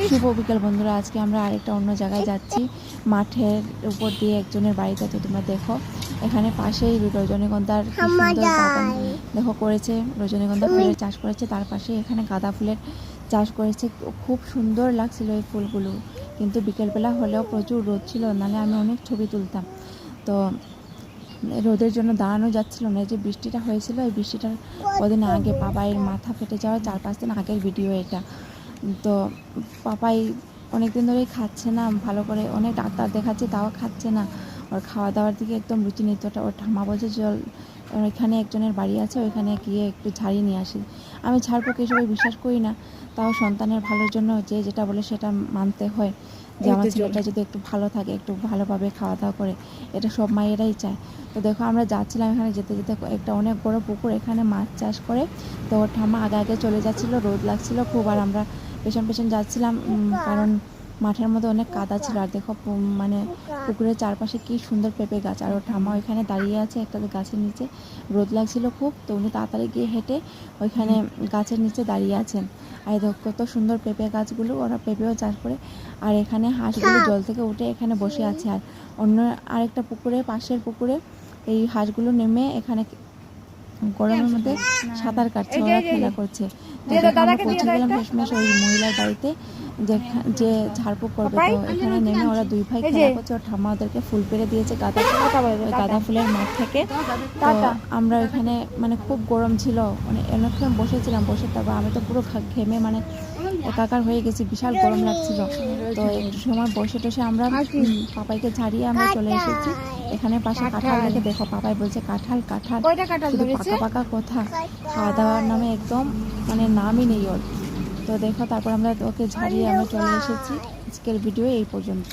শুভ বিকেল বন্ধুরা, আজকে আমরা আরেকটা অন্য জায়গায় যাচ্ছি, মাঠের উপর দিয়ে একজনের বাড়িতে। তো তোমরা দেখো এখানে পাশেই রজনীগন্ধার কি সুন্দর বাগান দেখো করেছে, রজনীগন্ধা ফুলের চাষ করেছে, তার পাশে এখানে গাঁদা ফুলের চাষ করেছে। খুব সুন্দর লাগছিল এই ফুলগুলো, কিন্তু বিকেলবেলা হলেও প্রচুর রোদ ছিল, নাহলে আমি অনেক ছবি তুলতাম। তো রোদের জন্য দাঁড়ানো যাচ্ছিল না। এই যে বৃষ্টিটা হয়েছিল, এই বৃষ্টিটার কদিন আগে পাপাইয়ের মাথা ফেটে যাওয়ার 4-5 দিন আগের ভিডিও এটা। তো পাপাই অনেক দিন ধরেই খাচ্ছে না ভালো করে, অনেক ডাক্তার দেখাচ্ছে তাও খাচ্ছে না। ওর খাওয়া দাওয়ার দিকে একদম রুচি নিত। ওর ঠাম্মা বলছে চল ওইখানে একজনের বাড়ি আছে, ওইখানে গিয়ে একটু ঝাড়িয়ে নিয়ে আসি। আমি ঝাড়পোকা এসবে বিশ্বাস করি না, তাও সন্তানের ভালোর জন্য যে যেটা বলে সেটা মানতে হয়। যে আমার ছেলেটা যদি একটু ভালো থাকে, একটু ভালোভাবে খাওয়া দাওয়া করে, এটা সব মায়েরাই চায়। তো দেখো আমরা যাচ্ছিলাম, এখানে যেতে যেতে একটা অনেক বড় পুকুর, এখানে মাছ চাষ করে। তো ওর ঠাম্মা আগে আগে চলে যাচ্ছিলো, রোদ লাগছিল খুব, আর আমরা পেছন পেছন যাচ্ছিলাম, কারণ মাঠের মধ্যে অনেক কাদা ছিল। আর দেখো মানে পুকুরের চারপাশে কি সুন্দর পেঁপে গাছ, আর ওর ঠাম্মা ওইখানে দাঁড়িয়ে আছে একটা গাছের নিচে। রোদ লাগছিল খুব, তো উনি তাড়াতাড়ি গিয়ে হেঁটে ওইখানে গাছের নিচে দাঁড়িয়ে আছেন। আর দেখো কত সুন্দর পেঁপে গাছগুলো, ওরা পেঁপেও চাষ করে। আর এখানে হাঁসগুলো জল থেকে উঠে এখানে বসে আছে। আর অন্য আরেকটা পুকুরে, পাশের পুকুরে এই হাঁসগুলো নেমে এখানে গরমের মধ্যে সাঁতার কাটছে, ওরা খেলা করছে। আমরা পৌঁছে গেলাম শেষমেশ ওই মহিলার বাড়িতে, যে ঝাড়ফুঁক করবে। তো এখানে নেমে ওরা দুই ভাই খেলা করছে। ওর ঠাম্মা ওদেরকে ফুল পেরে দিয়েছে গাঁদা ফুলের মাঠ থেকে। তো আমরা ওইখানে মানে খুব গরম ছিল, মানে অনেকক্ষণ বসেছিলাম, বসে তারপর আমি তো পুরো ঘেমে মানে একাকার হয়ে গেছি, বিশাল গরম লাগছিল। তো একটু সময় বসে টসে আমরা পাপাইকে ঝাড়িয়ে আমরা চলে এসেছি। এখানে পাশে কাঁঠাল দেখে দেখো, পাপাই বলছে কাঁঠাল কাঁঠাল, শুধু পাকা পাকা কথা, খাওয়া দাওয়ার নামে একদম মানে নামই নেই ওর। তো দেখো তারপর আমরা ওকে ঝাড়িয়ে আমরা চলে এসেছি। আজকের ভিডিও এই পর্যন্ত।